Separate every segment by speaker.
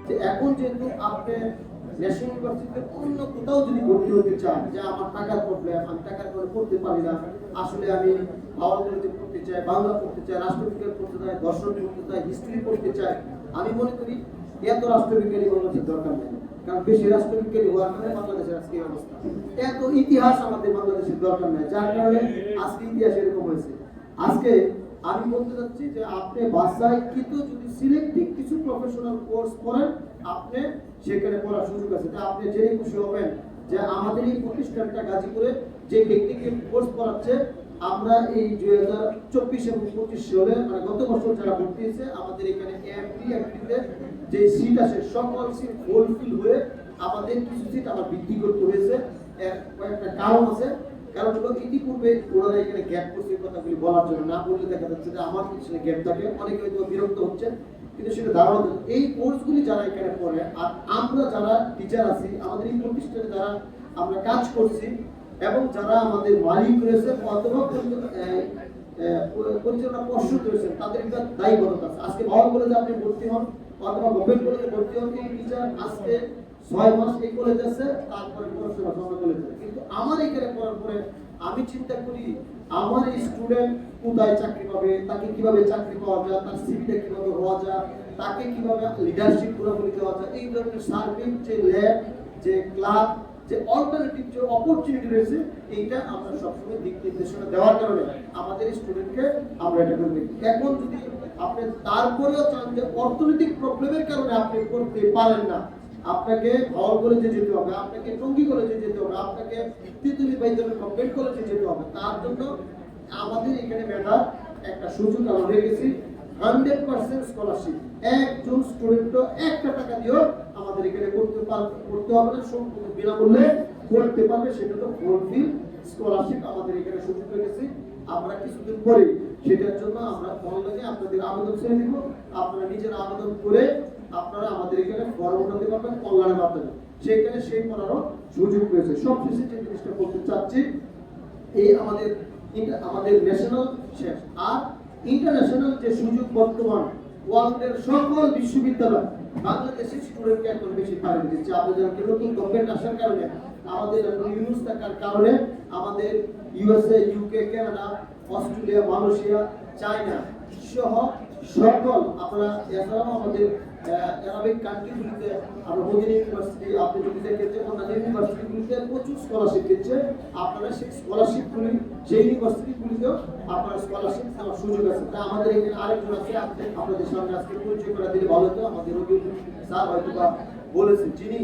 Speaker 1: যে এখন যেহেতু আপনি ন্যাশনাল ইউনিভার্সিটিতে অন্য কোথাও যদি ভর্তি হতে চান, যে আমার টাকার প্রবলেম, আমি টাকার করে পড়তে পারি না, আসলে আমি হাওয়ার কলেজে পড়তে চাই, বাংলা পড়তে চাই, রাষ্ট্রবিজ্ঞান পড়তে চাই, দর্শন পড়তে চাই, হিস্ট্রি পড়তে চাই, আমি মনে করি এত রাষ্ট্রবিজ্ঞানী বাংলাদেশের দরকার নেই। কারণ বেশি রাষ্ট্রবিজ্ঞানী হওয়ার কারণে বাংলাদেশের আজকে এই অবস্থা। এত ইতিহাস আমাদের বাংলাদেশের দরকার নেই, যার কারণে আজকে ইতিহাস এরকম হয়েছে। আজকে আমি বলতে চাচ্ছি যে আপনি বাসায় কিন্তু যদি সিলেক্টিভ কিছু প্রফেশনাল কোর্স করেন, আপনি সেখানে পড়ার সুযোগ আছে। তা আপনি জেনে খুশি হবেন যে আমাদের এই প্রতিষ্ঠানটা গাজীপুরে যে টেকনিক্যাল কোর্স পড়াচ্ছে, আমরা এই 2024 এবং 25 সালে মানে গত বছর যারা ভর্তি হয়েছে, আমাদের এখানে এমপিতে যে সিট আছে সকল সিট ফুলফিল হয়ে আমাদের কিছু সিট আবার বৃদ্ধি করতে হয়েছে। কয়েকটা কারণ আছে। কারণ হলো ইতিপূর্বে ওনারা এখানে গ্যাপ করছে, কথাগুলি বলার জন্য না বললে দেখা যাচ্ছে যে আমার পিছনে গ্যাপ থাকে, অনেকে হয়তো বিরক্ত হচ্ছে, কিন্তু সেটা ধারণা দেন এই কোর্সগুলি যারা এখানে পড়ে আর আমরা যারা টিচার আছি, আমাদের এই প্রতিষ্ঠানে যারা আমরা কাজ করছি এবং যারা আমাদের মালিক রয়েছে অথবা পরিচালনা পর্ষদ রয়েছেন, তাদের একটা দায়বদ্ধতা আছে। আজকে ভালো কলেজে আপনি ভর্তি হন অথবা গভর্নমেন্ট কলেজে ভর্তি হন, এই টিচার আজকে 6 মাস এই কলেজ আছে, তারপরে পড়াশোনা অন্য কলেজে। কিন্তু আমার এখানে পড়ার পরে আমি চিন্তা করি আমার এই স্টুডেন্ট কোথায় চাকরি পাবে, তাকে কিভাবে চাকরি পাওয়া যায়, তার সিভিটা কিভাবে হওয়া যায়, তাকে কিভাবে লিডারশিপ পুরোপুরি দেওয়া যায়, এই ধরনের সার্ভিস যে ল্যাব, যে ক্লাব, যে অল্টারনেটিভ যে অপরচুনিটি রয়েছে, এইটা আমরা সবসময় দিক নির্দেশনা দেওয়ার কারণে আমাদের স্টুডেন্টকে আমরা এটা করে দেখি। এখন যদি আপনি তারপরেও চান যে অর্থনৈতিক প্রবলেমের কারণে আপনি করতে পারেন না, আপনাকে ভাওয়াল কলেজে যেতে হবে, আপনাকে টঙ্গী কলেজে যেতে হবে, আপনাকে তিতুলি বাইদুল গভর্নমেন্ট কলেজে যেতে হবে, তার জন্য আমাদের এখানে মেধার একটা সুযোগ আমরা রেখেছি 100% স্কলারশিপ। একজন স্টুডেন্টও একটা টাকা দিয়েও আমাদের এখানে করতে হবে না, সম্পূর্ণ বিনামূল্যে করতে পারবে। সেটা তো ফুলফিল স্কলারশিপ আমাদের এখানে সুযোগ রেখেছি। আমরা কিছুদিন পরে সেটার জন্য আমরা অনলাইনে আপনাদের আবেদন ছেড়ে দিব, আপনারা নিজের আবেদন করে আপনারা আমাদের এখানে ফর্ম উঠাতে পারবেন অনলাইনের মাধ্যমে, সেখানে সেই পড়ারও সুযোগ রয়েছে। সবশেষে যে জিনিসটা বলতে চাচ্ছি, এই আমাদের ন্যাশনাল শেষ আর ইন্টারন্যাশনাল যে সুযোগ বর্তমান ওয়ার্ল্ডের সকল বিশ্ববিদ্যালয় বাংলাদেশের স্টুডেন্টকে এখন বেশি পারে দিচ্ছে। আপনাদের নতুন গভর্নমেন্ট আসার কারণে, আমাদের নিউজ থাকার কারণে, আমাদের USA, UK, Canada, Australia, Malaysia, China সহ সকল আপনারা, এছাড়াও আমাদের আরবিক কান্ট্রিগুলিতে আমরা মদিনা ইউনিভার্সিটি, আপনি যদি দেখেন যে অন্যান্য ইউনিভার্সিটিগুলিতে প্রচুর স্কলারশিপ দিচ্ছে, আপনারা সেই স্কলারশিপগুলি সেই ইউনিভার্সিটিগুলিতেও আপনারা স্কলারশিপ নেওয়ার সুযোগ আছে। তা আমাদের এখানে আরেকজন আছে, আপনাদের সামনে আজকে পরিচয় করে দিলে ভালো হতো। আমাদের রবিউল স্যার হয়তো বা বলেছেন, যিনি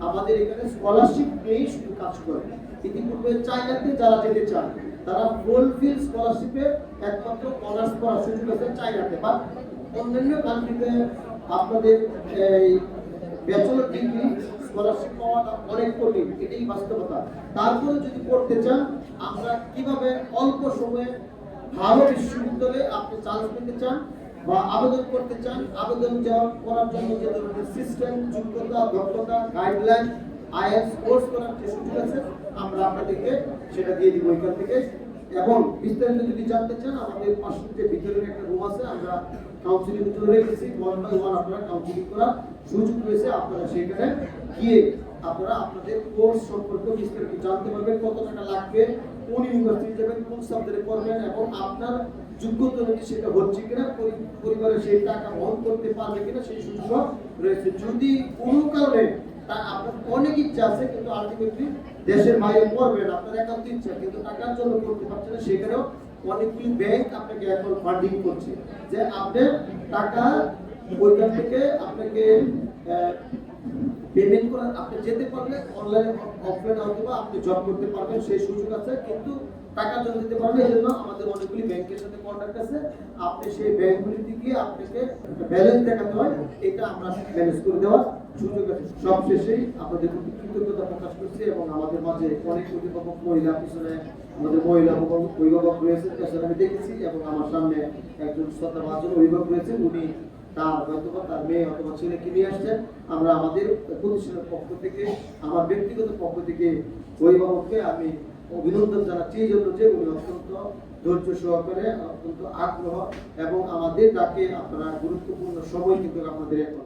Speaker 1: আমাদের এখানে স্কলারশিপ নিয়েই শুধু কাজ করেন। ইতিপূর্বে চায়নাতে যারা যেতে চান তারা ফুলফিল স্কলারশিপে একমাত্র অনার্স পড়ার সুযোগ আছে চায়নাতে, বা অন্যান্য কান্ট্রিতে আপনাদের এই ব্যাচেলর ডিগ্রি স্কলারশিপ পাওয়াটা অনেক কঠিন, এটাই বাস্তবতা। তারপরে যদি পড়তে চান, আমরা কিভাবে অল্প সময়ে ভালো বিশ্ববিদ্যালয়ে আপনি চান্স পেতে চান বা আবেদন করতে চান, আবেদন করার জন্য যে ধরনের সিস্টেম, যোগ্যতা, দক্ষতা, গাইডলাইন, আইএলটিএস কোর্স করার যে সুযোগ আছে, আমরা আপনাদেরকে সেটা দিয়ে দিব এখান থেকে। এবং বিস্তারিত যদি জানতে চান, আমাদের পাশে যে ভিতরের একটা রুম আছে, আমরা কাউন্সিলিং চলে রেখেছি, 1 by 1 আপনারা কাউন্সিলিং করার সুযোগ রয়েছে। আপনারা সেখানে গিয়ে আপনারা আপনাদের কোর্স সম্পর্কে বিস্তারিত জানতে পারবেন, কত টাকা লাগবে, কোন ইউনিভার্সিটি যাবেন, কোন সাবজেক্টে পড়বেন এবং আপনার যোগ্যতা অনুযায়ী সেটা হচ্ছে কিনা, পরিবারে সেই টাকা বহন করতে পারবে কিনা, সেই সুযোগ রয়েছে। যদি কোনো কারণে আপনার অনেক ইচ্ছা আছে কিন্তু আলটিমেটলি দেশের বাইরে পড়বেন, আপনার একান্ত ইচ্ছা কিন্তু টাকার জন্য করতে পারছেন না, সেখানেও অনেকগুলি ব্যাংক আপনাকে এখন ফান্ডিং করছে, যে আপনার টাকা ওইখান থেকে আপনাকে পেমেন্ট করে আপনি যেতে পারলে অনলাইনে, অফলাইনে অথবা আপনি জব করতে পারবেন, সেই সুযোগ আছে। কিন্তু টাকার জন্য দিতে পারবেন, এই জন্য আমাদের অনেকগুলি ব্যাংকের সাথে কন্ট্যাক্ট আছে, আপনি সেই ব্যাংকগুলিতে গিয়ে আপনাকে ব্যালেন্স দেখাতে হয়, এটা আমরা ম্যানেজ করে দেওয়ার সুযোগ আছে। সবশেষেই আপনাদের প্রতি কৃতজ্ঞতা প্রকাশ করছি এবং আমাদের মাঝে অনেক অভিভাবক মহিলা, পিছনে আমাদের মহিলা অভিভাবক রয়েছে, পেছনে আমি দেখেছি, এবং আমার সামনে একজন শ্রদ্ধাভাজন অভিভাবক রয়েছে, উনি তার হয়তোবা তার মেয়ে অথবা ছেলেকে নিয়ে আসছেন। আমরা আমাদের প্রতিষ্ঠানের পক্ষ থেকে, আমার ব্যক্তিগত পক্ষ থেকে অভিভাবককে আমি অভিনন্দন জানাচ্ছি, এই জন্য যে উনি অত্যন্ত ধৈর্য সহকারে, অত্যন্ত আগ্রহ এবং আমাদের ডাকে আপনারা গুরুত্বপূর্ণ সময় কিন্তু আপনাদের এখন